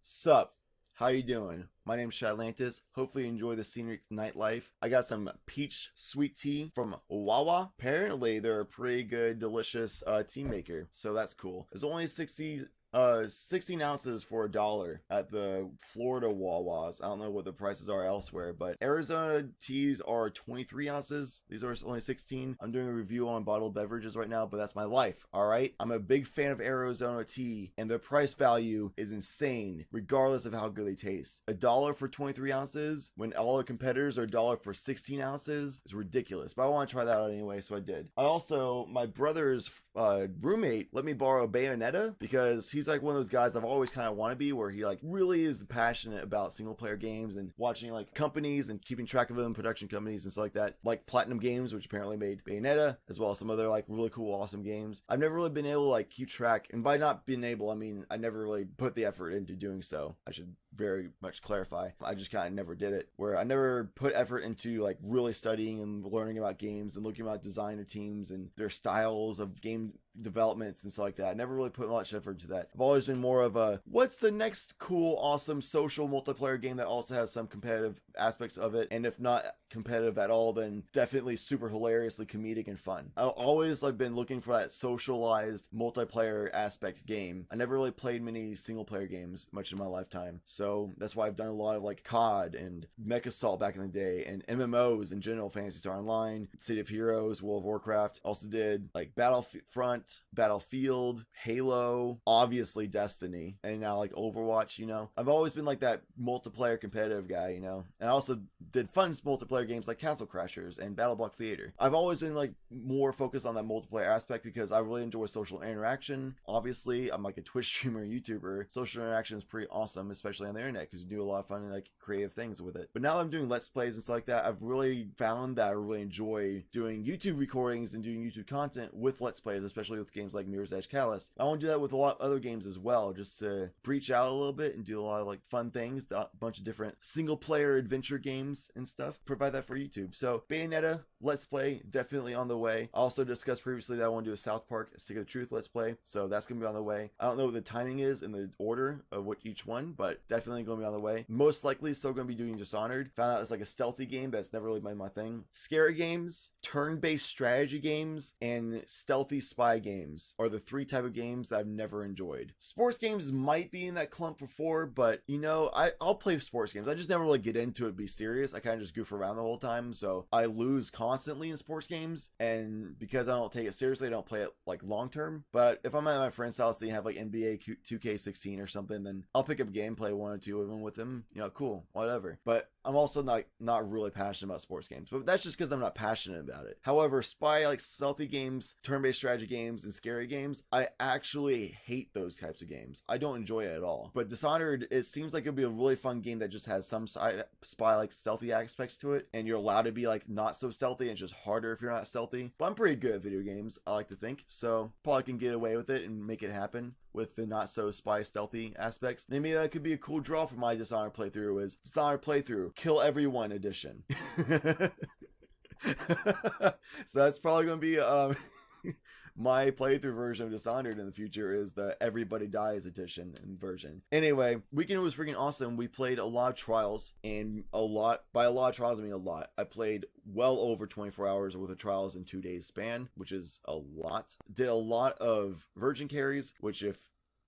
Sup? How you doing? My name's Chadlantis. Hopefully you enjoy the scenic nightlife. I got some peach sweet tea from Wawa. Apparently they're a pretty good, delicious tea maker, so that's cool. It's only 16 ounces for $1 at the Florida Wawas. I don't know what the prices are elsewhere, but Arizona teas are 23 ounces. These are only 16. I'm doing a review on bottled beverages right now, but that's my life, all right? I'm a big fan of Arizona tea, and their price value is insane, regardless of how good they taste. $1 for 23 ounces, when all the competitors are $1 for 16 ounces, is ridiculous, but I want to try that out anyway, so I did. My brother's roommate let me borrow Bayonetta because he's like one of those guys I've always kind of want to be, where he like really is passionate about single player games and watching like companies and keeping track of them, production companies and stuff like that, like Platinum Games, which apparently made Bayonetta, as well as some other like really cool, awesome games. I've never really been able to like keep track, and by not being able, I mean I never really put the effort into doing so. I should very much clarify. I just kind of never did it, where I never put effort into like really studying and learning about games and looking about designer teams and their styles of game developments and stuff like that. I never really put much effort into that. I've always been more of a, what's the next cool, awesome social multiplayer game that also has some competitive aspects of it, and if not competitive at all, then definitely super hilariously comedic and fun. I've always like been looking for that socialized multiplayer aspect game. I never really played many single player games much in my lifetime, so that's why I've done a lot of like COD and Mech Assault back in the day, and MMOs in general, Fantasy Star Online, City of Heroes, World of Warcraft. Also did like Battlefront, Battlefield, Halo, obviously Destiny, and now like Overwatch. I've always been like that multiplayer competitive guy, and I also did fun multiplayer games like Castle Crashers and Battle Block Theater. I've always been like more focused on that multiplayer aspect because I really enjoy social interaction. Obviously I'm like a Twitch streamer, YouTuber. Social interaction is pretty awesome, especially on the internet, because you do a lot of fun and like creative things with it. But now that I'm doing Let's Plays and stuff like that, I've really found that I really enjoy doing YouTube recordings and doing YouTube content with Let's Plays, especially with games like Mirror's Edge Catalyst. I want to do that with a lot of other games as well, just to breach out a little bit and do a lot of like fun things, a bunch of different single player adventure games and stuff, provide that for YouTube. So Bayonetta Let's Play definitely on the way. I also discussed previously that I want to do a South Park Stick of the Truth Let's Play, so that's gonna be on the way. I don't know what the timing is in the order of what each one, but definitely gonna be on the way. Most likely still gonna be doing Dishonored. Found out it's like a stealthy game that's never really been my thing. Scary games, turn-based strategy games, and stealthy spy games are the three type of games that I've never enjoyed. Sports games might be in that clump before, but I'll play sports games. I just never really get into it, be serious. I kind of just goof around the whole time, so I lose constantly in sports games, and because I don't take it seriously, I don't play it like long term. But if I'm at my friend's house and they have like NBA 2K16 or something, then I'll pick up gameplay one or two of them with them. Cool, whatever. But I'm also not really passionate about sports games, but that's just because I'm not passionate about it. However, like stealthy games, turn-based strategy games, and scary games, I actually hate those types of games. I don't enjoy it at all. But Dishonored, it seems like it'll be a really fun game that just has some spy like stealthy aspects to it, and you're allowed to be like not so stealthy, and it's just harder if you're not stealthy. But I'm pretty good at video games, I like to think, so probably can get away with it and make it happen with the not so spy stealthy aspects. Maybe that could be a cool draw for my Dishonored playthrough, is Dishonored playthrough Kill Everyone edition. So that's probably gonna be my playthrough version of Dishonored in the future, is the Everybody Dies edition and version. Anyway, weekend was freaking awesome. We played a lot of trials, and by a lot of trials I mean a lot. I played well over 24 hours worth of trials in 2 days span, which is a lot. Did a lot of virgin carries, which if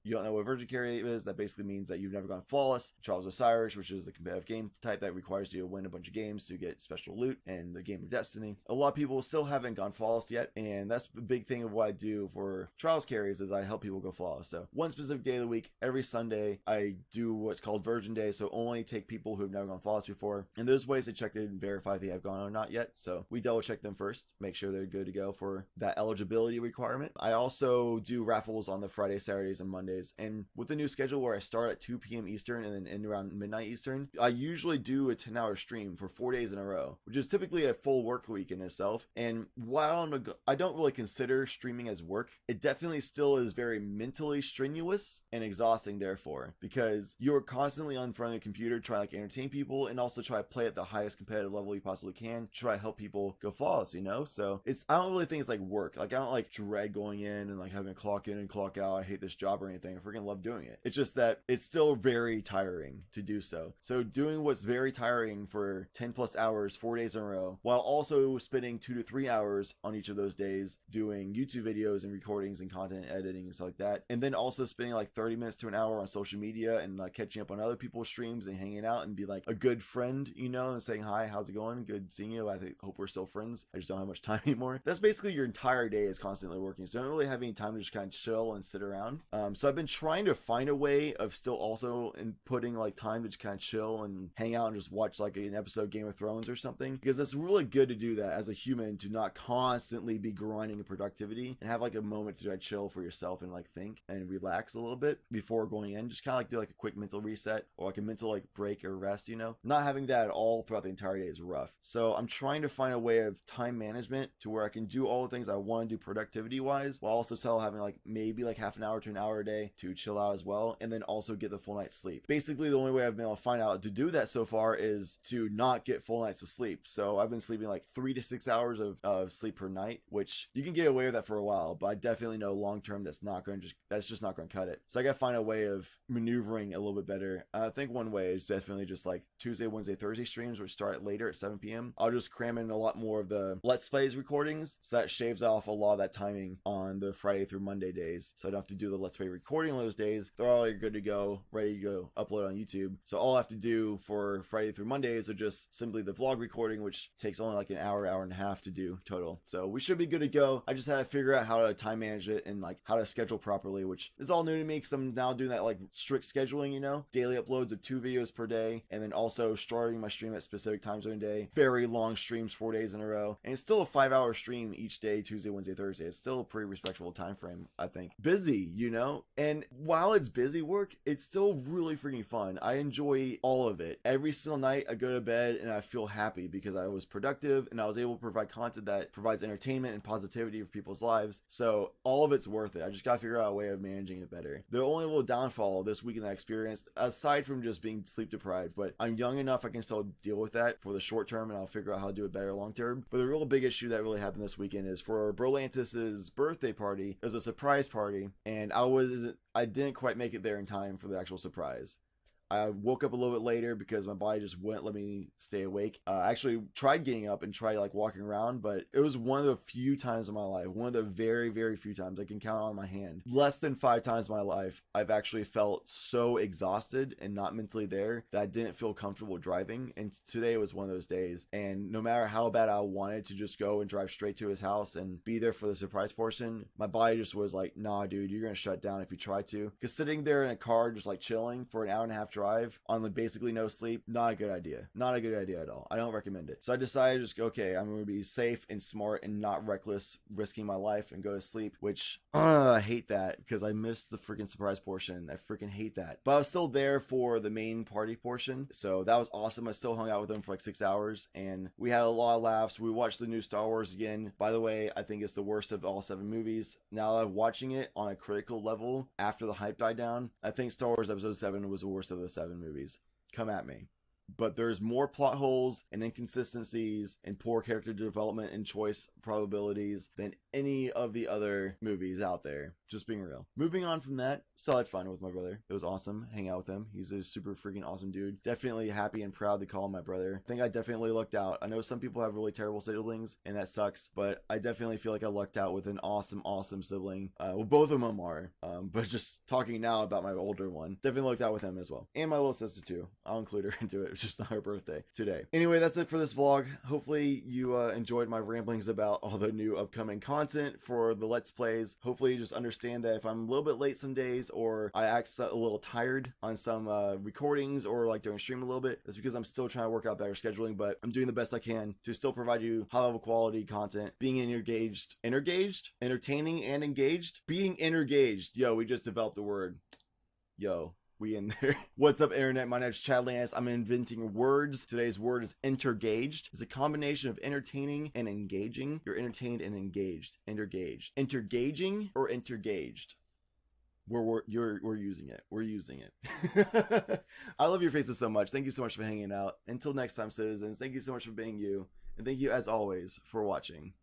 you don't know what virgin carry is, that basically means that you've never gone flawless. Trials of Osiris, which is the competitive game type that requires you to win a bunch of games to get special loot, and the game of Destiny. A lot of people still haven't gone flawless yet, and that's the big thing of what I do for trials carries, is I help people go flawless. So one specific day of the week, every Sunday, I do what's called Virgin Day, so only take people who have never gone flawless before, and there's ways to check it and verify if they have gone or not yet. So we double check them first, make sure they're good to go for that eligibility requirement. I also do raffles on the Fridays, Saturdays, and Mondays, and with the new schedule where I start at 2 p.m. Eastern and then end around midnight Eastern, I usually do a 10-hour stream for 4 days in a row, which is typically a full work week in itself. And while I don't really consider streaming as work, it definitely still is very mentally strenuous and exhausting, therefore, because you're constantly on front of the computer trying to like entertain people and also try to play at the highest competitive level you possibly can, try to help people go flawless, so I don't really think it's like work. Like I don't like dread going in and like having to clock in and clock out. I hate this job or anything. everything. I freaking love doing it. It's just that it's still very tiring to do so. So doing what's very tiring for 10 plus hours, 4 days in a row, while also spending 2 to 3 hours on each of those days doing YouTube videos and recordings and content editing and stuff like that. And then also spending like 30 minutes to an hour on social media and like catching up on other people's streams and hanging out and be like a good friend, you know, and saying, hi, how's it going? Good seeing you. Hope we're still friends. I just don't have much time anymore. That's basically your entire day is constantly working. So I don't really have any time to just kind of chill and sit around. So I've been trying to find a way of still also putting like time to just kind of chill and hang out and just watch like an episode of Game of Thrones or something, because it's really good to do that as a human, to not constantly be grinding in productivity and have like a moment to like chill for yourself and like think and relax a little bit before going in. Just kind of like do like a quick mental reset or like a mental like break or rest, you know. Not having that at all throughout the entire day is rough. So I'm trying to find a way of time management to where I can do all the things I want to do productivity wise, while also still having like maybe like half an hour to an hour a day to chill out as well, and then also get the full night's sleep. Basically the only way I've been able to find out to do that so far is to not get full nights of sleep. So I've been sleeping like 3 to 6 hours of sleep per night, which you can get away with that for a while, but I definitely know long term that's just not going to cut it. So I got to find a way of maneuvering a little bit better. I think one way is definitely just like Tuesday, Wednesday, Thursday streams, which start later at 7 p.m. I'll just cram in a lot more of the Let's Plays recordings, so that shaves off a lot of that timing on the Friday through Monday days. So I don't have to do the Let's Play recording on those days. They're already good to go, ready to go, upload on YouTube. So all I have to do for Friday through Mondays are just simply the vlog recording, which takes only like an hour and a half to do total. So we should be good to go. I just had to figure out how to time manage it and like how to schedule properly, which is all new to me because I'm now doing that like strict scheduling, you know, daily uploads of 2 videos per day, and then also starting my stream at specific times during the day, very long streams 4 days in a row, and it's still a 5-hour stream each day, Tuesday, Wednesday, Thursday. It's still a pretty respectable time frame, I think. Busy, you know, and while it's busy work, it's still really freaking fun. I enjoy all of it. Every single night I go to bed and I feel happy because I was productive and I was able to provide content that provides entertainment and positivity for people's lives. So all of it's worth it. I just gotta figure out a way of managing it better. The only little downfall this weekend that I experienced, aside from just being sleep deprived, but I'm young enough I can still deal with that for the short term, and I'll figure out how to do it better long term. But the real big issue that really happened this weekend is for Brolantis' birthday party. It was a surprise party, and I didn't quite make it there in time for the actual surprise. I woke up a little bit later because my body just wouldn't let me stay awake. I actually tried getting up and tried like walking around, but it was one of the few times in my life, one of the very, very few times I can count on my hand, less than 5 times in my life, I've actually felt so exhausted and not mentally there that I didn't feel comfortable driving. And today was one of those days. And no matter how bad I wanted to just go and drive straight to his house and be there for the surprise portion, my body just was like, nah, dude, you're going to shut down if you try to. Because sitting there in a car just like chilling for an hour and a half drive on like basically no sleep, not a good idea. Not a good idea at all. I don't recommend it. So I decided to just go, okay, I'm going to be safe and smart and not reckless, risking my life, and go to sleep, which I hate that because I missed the freaking surprise portion. I freaking hate that. But I was still there for the main party portion, so that was awesome. I still hung out with them for like 6 hours and we had a lot of laughs. We watched the new Star Wars again. By the way, I think it's the worst of all 7 movies. Now that I'm watching it on a critical level after the hype died down, I think Star Wars Episode 7 was the worst of the 7 movies. Come at me. But there's more plot holes and inconsistencies and poor character development and choice probabilities than any of the other movies out there. Just being real. Moving on from that, still had fun with my brother. It was awesome hanging out with him. He's a super freaking awesome dude. Definitely happy and proud to call him my brother. I think I definitely lucked out. I know some people have really terrible siblings and that sucks, but I definitely feel like I lucked out with an awesome sibling. Well, both of them are, but just talking now about my older one, definitely lucked out with him as well. And my little sister too. I'll include her into it. It's just not her birthday today. Anyway, that's it for this vlog. Hopefully you enjoyed my ramblings about all the new upcoming content for the Let's Plays. Hopefully you just understand that if I'm a little bit late some days or I act a little tired on some recordings or like during stream a little bit, it's because I'm still trying to work out better scheduling, but I'm doing the best I can to still provide you high level quality content, being entertaining and engaged, being engaged. Yo, we just developed the word. Yo. We in there. What's up, internet? My name is Chadlantis. I'm inventing words. Today's word is entergaged. It's a combination of entertaining and engaging. You're entertained and engaged. Entergaged. Entergaging or entergaged? We're using it. We're using it. I love your faces so much. Thank you so much for hanging out. Until next time, citizens, thank you so much for being you. And thank you, as always, for watching.